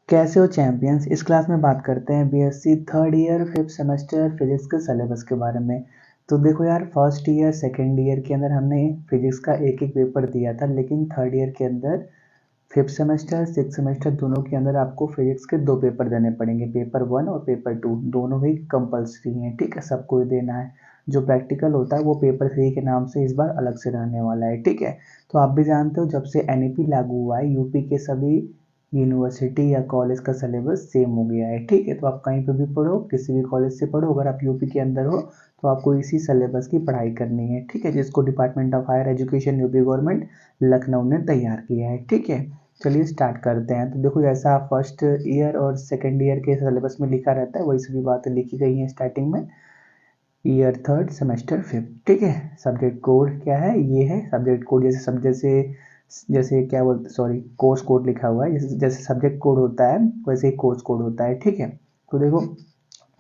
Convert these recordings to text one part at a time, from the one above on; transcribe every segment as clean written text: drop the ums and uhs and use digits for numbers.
कैसे हो चैंपियंस। इस क्लास में बात करते हैं BSc third year fifth semester physics के सिलेबस के बारे में। तो देखो यार, फर्स्ट ईयर सेकेंड ईयर के अंदर हमने फिजिक्स का एक एक पेपर दिया था, लेकिन थर्ड ईयर के अंदर फिफ्थ सेमेस्टर सिक्स सेमेस्टर दोनों के अंदर आपको फिजिक्स के दो पेपर देने पड़ेंगे, पेपर 1 और पेपर 2 दोनों ही कंपलसरी हैं। ठीक है, सबको ही देना है। जो प्रैक्टिकल होता है वो पेपर 3 के नाम से इस बार अलग से रहने वाला है। ठीक है, तो आप भी जानते हो जब से एनईपी लागू हुआ है यूपी के सभी यूनिवर्सिटी या कॉलेज का सिलेबस सेम हो गया है। ठीक है, तो आप कहीं पर भी पढ़ो, किसी भी कॉलेज से पढ़ो, अगर आप यूपी के अंदर हो तो आपको इसी सिलेबस की पढ़ाई करनी है। ठीक है, जिसको department of higher education UP government Lucknow ने तैयार किया है। ठीक है, चलिए स्टार्ट करते हैं। तो देखो, जैसा फर्स्ट ईयर और सेकेंड ईयर के सिलेबस में लिखा रहता है वही सभी बातें लिखी गई हैं स्टार्टिंग में। Year third semester fifth. ठीक है, सब्जेक्ट कोड क्या है, ये है सब्जेक्ट कोड। जैसे सब जैसे जैसे क्या बोलते, सॉरी, कोर्स कोड लिखा हुआ है। जैसे जैसे सब्जेक्ट कोड होता है वैसे ही कोर्स कोड होता है। ठीक है, तो देखो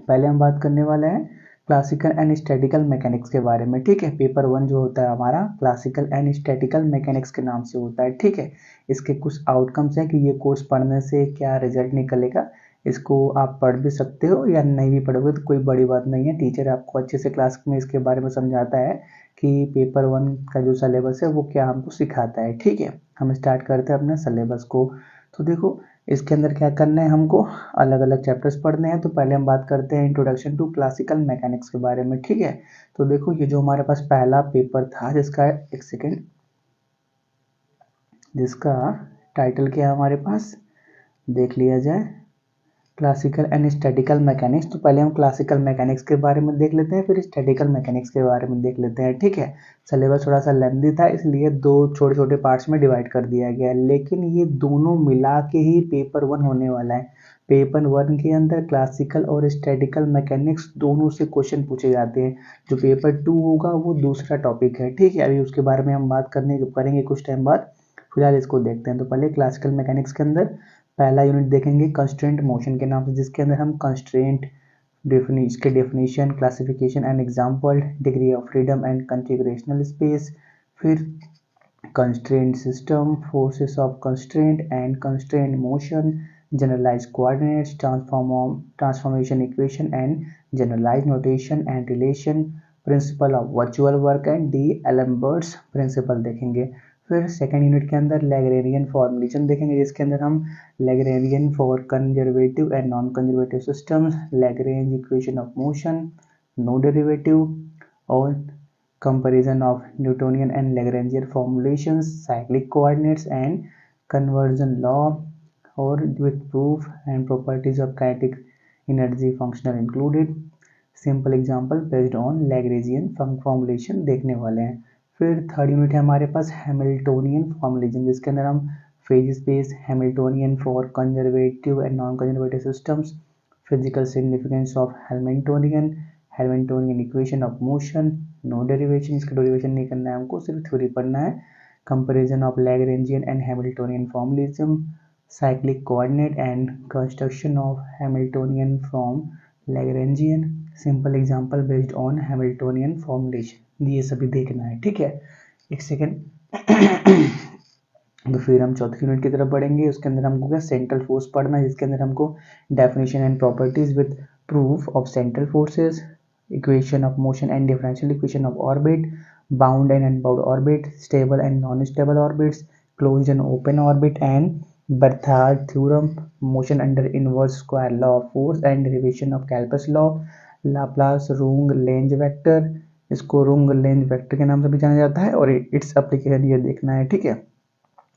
पहले हम बात करने वाले हैं क्लासिकल एंड स्टैटिकल मैकेनिक्स के बारे में। ठीक है, पेपर 1 जो होता है हमारा क्लासिकल एंड स्टैटिकल मैकेनिक्स के नाम से होता है। ठीक है, इसके कुछ आउटकम्स हैं कि ये कोर्स पढ़ने से क्या रिजल्ट निकलेगा। इसको आप पढ़ भी सकते हो या नहीं भी पढ़ोगे तो कोई बड़ी बात नहीं है, टीचर आपको अच्छे से क्लास में इसके बारे में समझाता है कि पेपर 1 का जो सिलेबस है वो क्या हमको सिखाता है। ठीक है, हम स्टार्ट करते हैं अपने सिलेबस को। तो देखो, इसके अंदर क्या करना है, हमको अलग अलग चैप्टर्स पढ़ने हैं। तो पहले हम बात करते हैं इंट्रोडक्शन टू क्लासिकल मैकेनिक्स के बारे में। ठीक है, तो देखो ये जो हमारे पास पहला पेपर था जिसका, एक सेकेंड, जिसका टाइटल क्या है हमारे पास, देख लिया जाए, क्लासिकल एंड स्टैटिकल मैकेनिक्स। तो पहले हम क्लासिकल मैकेनिक्स के बारे में देख लेते हैं, फिर स्टैटिकल मैकेनिक्स के बारे में देख लेते हैं। ठीक है, सिलेबस थोड़ा सा लेंथी था इसलिए दो छोटे छोटे पार्ट्स में डिवाइड कर दिया गया है, लेकिन ये दोनों मिला के ही पेपर 1 होने वाला है। पेपर 1 के अंदर क्लासिकल और स्टैटिकल मैकेनिक्स दोनों से क्वेश्चन पूछे जाते हैं। जो पेपर 2 होगा वो दूसरा टॉपिक है। ठीक है, अभी उसके बारे में हम बात करेंगे कुछ टाइम बाद। फिलहाल इसको देखते हैं। तो पहले क्लासिकल मैकेनिक्स के अंदर पहला यूनिट देखेंगे कंस्ट्रेंट मोशन के नाम से, जिसके अंदर हम कंस्ट्रेंट के definition, classification and example, degree of freedom and configurational space, फिर constraint system, forces of constraint and constraint motion, generalised coordinates, transformation equation and generalised notation and relation, principle of virtual work and d'Alembert's principle देखेंगे। फिर second unit के अंदर Lagrangian formulation देखेंगे, जिसके अंदर हम Lagrangian for conservative and non conservative systems, Lagrange equation of motion, no derivative, और comparison of Newtonian and Lagrangian formulations, cyclic coordinates and conversion law, or with proof and properties of kinetic energy functional included, simple example based on Lagrangian formulation देखने वाले हैं। फिर third unit है हमारे पास Hamiltonian formulation, जिसके अंदर हम phase space, Hamiltonian for conservative and non conservative systems, physical significance of Hamiltonian equation of motion, no derivation, इसका डेरिवेशन नहीं करना है हमको, सिर्फ थ्योरी पढ़ना है, comparison of Lagrangian and Hamiltonian formalism, cyclic coordinate and construction of Hamiltonian from Lagrangian, simple example based on Hamiltonian formulation, ये सभी देखना है। ठीक है, एक सेकेंड। तो फिर हम चौथे यूनिट की तरफ बढ़ेंगे। उसके अंदर हमको क्या, सेंट्रल फोर्स पढ़ना है, जिसके अंदर हमको definition and properties with proof of central forces, equation of motion and differential equation of orbit, bound and unbound orbit, stable and non stable orbits, closed and open orbit and Bertrand theorem, motion under inverse square law of force and derivation of calculus law, Laplace Runge Lenz vector, इसको Runge Lenz vector के नाम से भी जाना जाता है, और its application ये देखना है। ठीक है,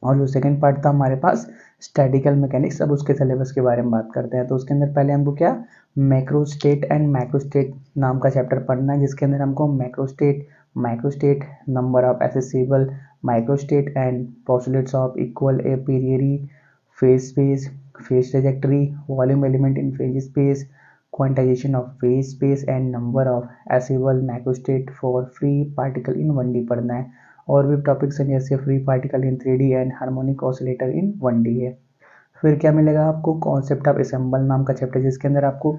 और जो सेकंड पार्ट था हमारे पास स्टैटिकल मैकेनिक्स, अब उसके सिलेबस के बारे में बात करते हैं। तो उसके अंदर पहले हमको क्या, मैक्रोस्टेट एंड माइक्रोस्टेट नाम का चैप्टर पढ़ना है, जिसके अंदर हमको microstate, number of accessible microstate and postulates of equal a priori, phase space, phase trajectory, volume element in phase space, quantisation of phase space and number of accessible microstate for free particle in 1D पढ़ना है। और भी topics हैं जैसे free particle in 3D and harmonic oscillator in 1D है। फिर क्या मिलेगा आपको, कॉन्सेप्ट ऑफ असेंबल नाम का चैप्टर, जिसके अंदर आपको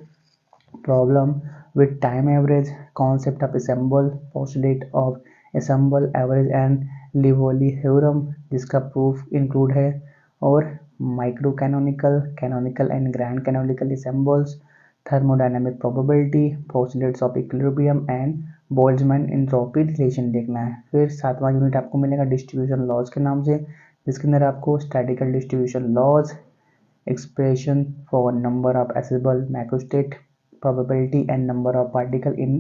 problem with time average, concept of ensemble, postulate of ensemble average and Liouville theorem, जिसका प्रूफ इंक्लूड है, और micro canonical, canonical and grand canonical symbols, thermodynamic probability, postulates of equilibrium and Boltzmann entropy relation देखना है। फिर 7वां unit आपको मिलेगा distribution laws के नाम से, जिसके अंदर आपको statical distribution laws, expression for number of accessible macrostate, probability and number of particle in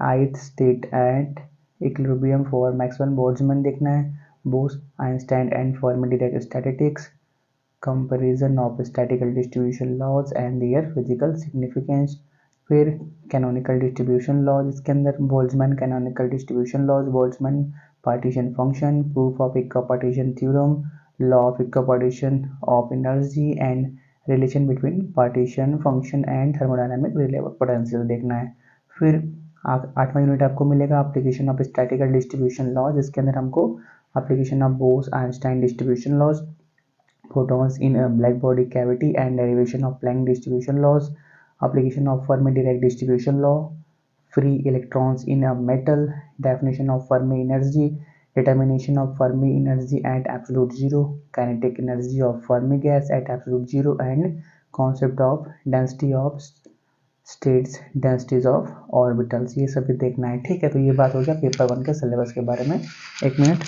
ith state at equilibrium for Maxwell-Boltzmann देखना है, Bose-Einstein and Fermi-Dirac statistics, comparison of statistical distribution laws and their physical significance। फिर canonical distribution laws, इसके अंदर Boltzmann canonical distribution laws, Boltzmann partition function, proof of equipartition theorem, law of equipartition of energy and relation between partition function and thermodynamic potential देखना है। फिर 8वां unit आपको मिलेगा application of statical distribution laws, जिसके अंदर हमको application of Bose Einstein distribution laws, photons in a black body cavity and derivation of Planck distribution laws, application of Fermi-Dirac distribution law, free electrons in a metal, definition of Fermi energy, determination of Fermi energy at absolute zero, kinetic energy of Fermi gas at absolute zero, and concept of density of states, densities of orbitals। ये सभी देखना है। ठीक है, तो ये बात हो गया पेपर 1 के सिलेबस के बारे में। एक मिनट,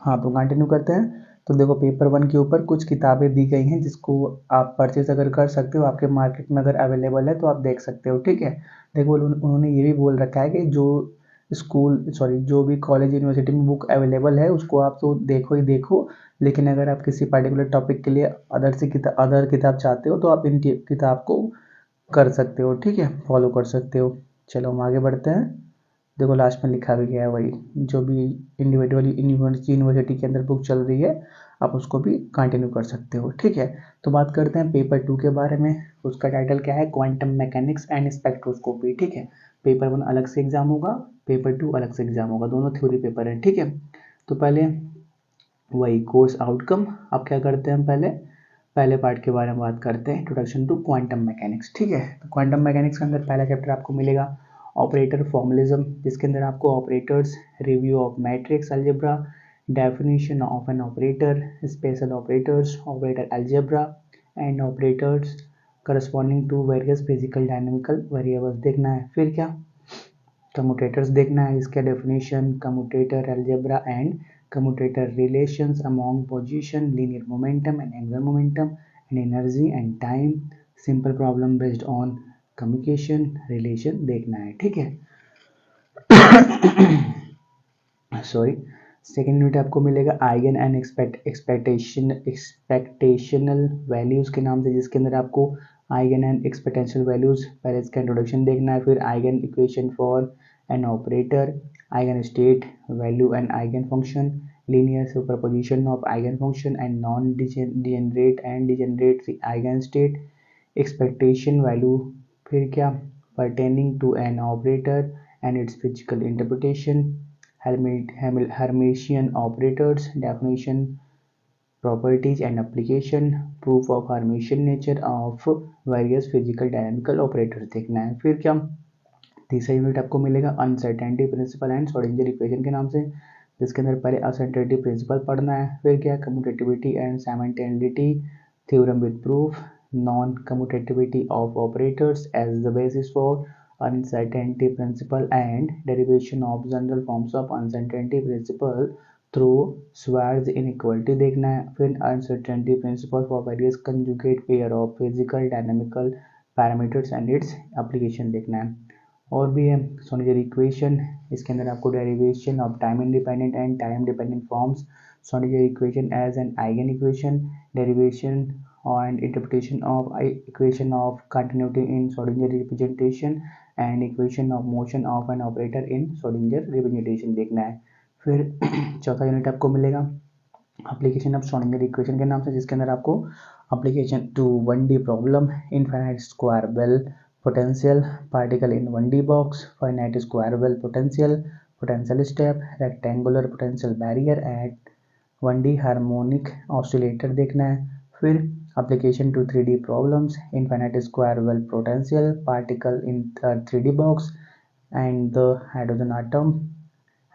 हाँ तो कंटिन्यू करते हैं। तो देखो पेपर 1 के ऊपर कुछ किताबें दी गई हैं जिसको आप परचेज अगर कर सकते हो, आपके मार्केट में अगर अवेलेबल है तो आप देख सकते हो। ठीक है, देखो उन्होंने ये भी बोल रखा है कि जो भी कॉलेज यूनिवर्सिटी में बुक अवेलेबल है उसको आप तो देखो ही देखो, लेकिन अगर आप किसी पर्टिकुलर टॉपिक के लिए अदर किताब चाहते हो तो आप इन किताब को कर सकते हो। ठीक है, फॉलो कर सकते हो। चलो हम आगे बढ़ते हैं। देखो लास्ट में लिखा भी गया है वही, जो भी इंडिविजुअली यूनिवर्सिटी के अंदर बुक चल रही है आप उसको भी कंटिन्यू कर सकते हो। ठीक है, तो बात करते हैं पेपर 2 के बारे में। उसका टाइटल क्या है, क्वांटम मैकेनिक्स एंड स्पेक्ट्रोस्कोपी। ठीक है, पेपर 1 अलग से एग्जाम होगा, पेपर 2 अलग से एग्जाम होगा, दोनों थ्योरी पेपर है। ठीक है, तो पहले वही कोर्स आउटकम। अब क्या करते हैं, हम पहले पार्ट के बारे में बात करते हैं, इंट्रोडक्शन टू क्वांटम मैकेनिक्स। ठीक है, तो क्वांटम मैकेनिक्स के अंदर पहला चैप्टर आपको मिलेगा ऑपरेटर फॉर्मुलिज्म, जिसके अंदर आपको operators, review of matrix algebra, definition of an operator, special operators, operator algebra and operators corresponding to various physical dynamical variables देखना है। फिर क्या, कम्यूटेटर्स देखना है, इसका definition, commutator algebra and commutator relations among position, linear momentum and angular momentum and energy and time, simple problem based on communication relation देखना है। ठीक है, सॉरी। सेकेंड यूनिट आपको मिलेगा आइगन एंड एक्सपेक्टेशनल वैल्यूज के नाम से, जिसके अंदर आपको आइगन एंड एक्सपेक्टेशनल वैल्यूज पहले इसका इंट्रोडक्शन देखना है। फिर eigen equation for an operator, eigen state value and eigen function, linear superposition of eigen function and non degenerate eigen state, expectation value. फिर क्या, pertaining to an operator and its physical interpretation, Hermitian operators, definition, properties and application, proof of Hermitian nature of various physical dynamical operators देखना है। फिर क्या, तीसरा unit आपको मिलेगा uncertainty principle and Schrodinger equation के नाम से, जिसके अंदर पहले अनसर्टेनिटी प्रिंसिपल पढ़ना है। फिर क्या, commutativity and simultaneity theorem with proof, non-commutativity of operators as the basis for uncertainty principle and derivation of general forms of uncertainty principle through Schwarz inequality देखना है। फिर uncertainty principle for various conjugate pair of physical dynamical parameters and its application देखना है। और भी है Schrodinger equation, इसके अंदर आपको derivation of time independent and time dependent forms, Schrodinger equation as an eigen equation, derivation and interpretation of equation of continuity in Schrodinger representation and equation of motion of an operator in Schrodinger representation देखना है। फिर चौथा unit आपको मिलेगा application of Schrodinger equation के नाम से, जिसके अंदर आपको application to 1D problem, infinite square well potential, particle in 1D box, finite square well potential step, rectangular potential barrier at 1D harmonic oscillator देखना है। फिर application to 3D problems, infinite square well potential, particle in the 3D box and the hydrogen atom,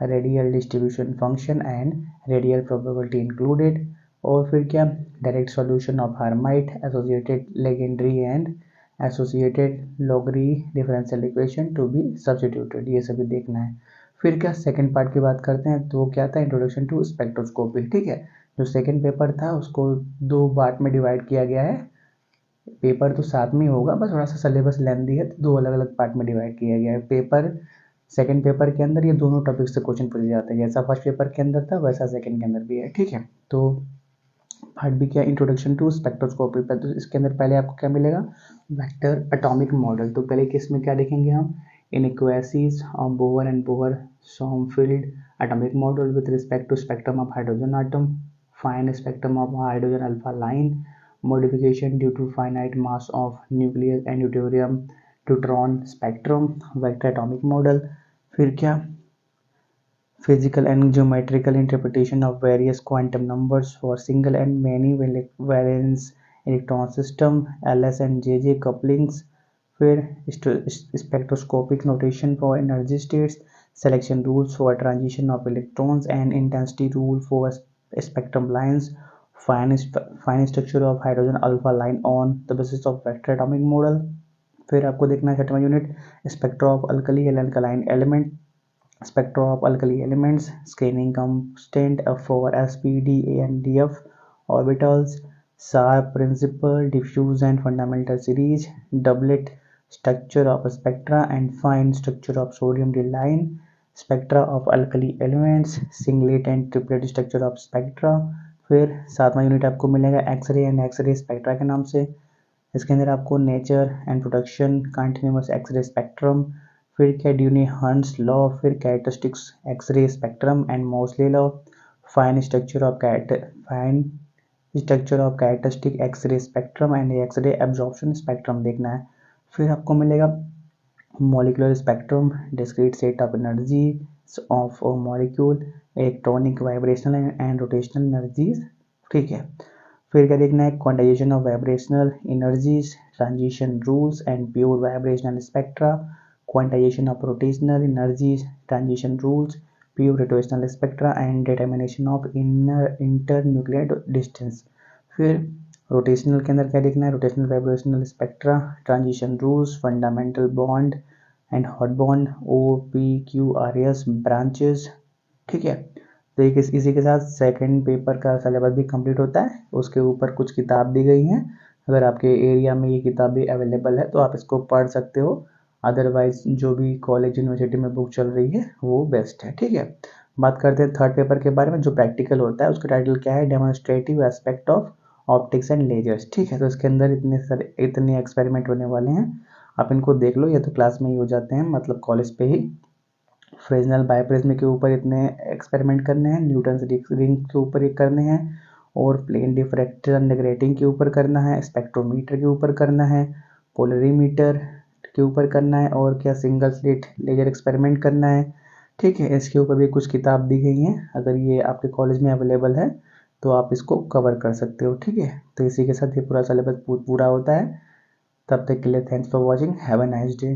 radial distribution function and radial probability included. और फिर क्या, direct solution of Hermite, associated Legendre and associated Laguerre differential equation to be substituted, ये सभी देखना है। फिर क्या, second part की बात करते हैं, तो वो क्या था, इंट्रोडक्शन टू स्पेक्ट्रोस्कोपी। ठीक है, जो सेकंड पेपर था उसको 2 पार्ट में डिवाइड किया गया है। पेपर तो साथ में ही होगा, बस थोड़ा सा सिलेबस लेंदी है, तो 2 अलग अलग पार्ट में डिवाइड किया गया है। पेपर सेकंड पेपर के अंदर ये दोनों टॉपिक से क्वेश्चन पूछे जाते हैं, जैसा फर्स्ट पेपर के अंदर था वैसा सेकंड के अंदर भी है। ठीक है, तो पार्ट बी क्या, इंट्रोडक्शन टू स्पेक्ट्रोस्कोपी। पर तो इसके अंदर पहले आपको क्या मिलेगा, वेक्टर एटॉमिक मॉडल। तो पहले केस में क्या देखेंगे हम, inadequacies of Bohr and Bohr Sommerfeld atomic model with respect to spectrum of hydrogen atom, fine spectrum of hydrogen alpha line, modification due to finite mass of nucleus and deuterium neutron spectrum, vector atomic model. फिर क्या, physical and geometrical interpretation of various quantum numbers for single and many valence electron system, LS and JJ couplings। फिर spectroscopic notation for energy states, selection rules for transition of electrons and intensity rule for spectrum lines, fine structure of hydrogen alpha line on the basis of vector atomic model। फिर आपको देखना है 6वां unit, spectra of alkali and alkaline element, spectra of alkali elements, scaling constant for sp, da and df orbitals, Sharp principle, diffuse and fundamental series, doublet structure of spectra and fine structure of sodium line, spectra of alkali elements, singlet and triplet structure of spectra। फिर 7वां unit आपको मिलेगा x ray and x ray spectra के नाम से। इसके अंदर आपको nature and production continuous x-ray spectrum, फिर क्या, ड्यूनी हंट्स लॉ, फिर characteristics x-ray spectrum and Moseley law, fine structure of characteristic x-ray spectrum and x-ray absorption spectrum देखना है। फिर आपको मिलेगा molecular spectrum, discrete set of energy of molecule, electronic vibrational and rotational energies. ठीक है, फिर क्या देखना है, quantisation of vibrational energies, transition rules and pure vibrational spectra, quantization of rotational energies, transition rules, pure rotational spectra and determination of internuclear distance। फिर rotational के अंदर क्या देखना है, rotational vibrational spectra, transition rules, fundamental bond and hot bond, OPQRS branches. ठीक है, तो इसी के साथ सेकंड पेपर का सिलेबस भी कंप्लीट होता है। उसके ऊपर कुछ किताब दी गई हैं, अगर आपके एरिया में ये किताब भी अवेलेबल है तो आप इसको पढ़ सकते हो, अदरवाइज जो भी कॉलेज यूनिवर्सिटी में बुक चल रही है वो बेस्ट है। ठीक है, बात करते हैं थर्ड पेपर के बारे में, जो प्रैक्टिकल होता है उसका टाइटल क्या है, demonstrative aspect of optics and lasers. ठीक है, तो इसके अंदर इतने एक्सपेरिमेंट होने वाले हैं, आप इनको देख लो, या तो क्लास में ही हो जाते हैं, मतलब कॉलेज पे ही। फ्रेजनल बायप्रिज्म के ऊपर इतने एक्सपेरिमेंट करने हैं, न्यूटन्स रिंग के ऊपर एक करने हैं, और प्लेन डिफ्रैक्टर एंड ग्रेटिंग के ऊपर करना है, स्पेक्ट्रोमीटर के ऊपर करना है, पोलरीमीटर के ऊपर करना है, और क्या, सिंगल स्लिट लेजर एक्सपेरिमेंट करना है। ठीक है, इसके ऊपर भी कुछ किताब दी गई हैं, अगर ये आपके कॉलेज में अवेलेबल है तो आप इसको कवर कर सकते हो। ठीक है, तो इसी के साथ ये पूरा सिलेबस पूरा होता है। तब तक के लिए thanks for watching, have a nice day.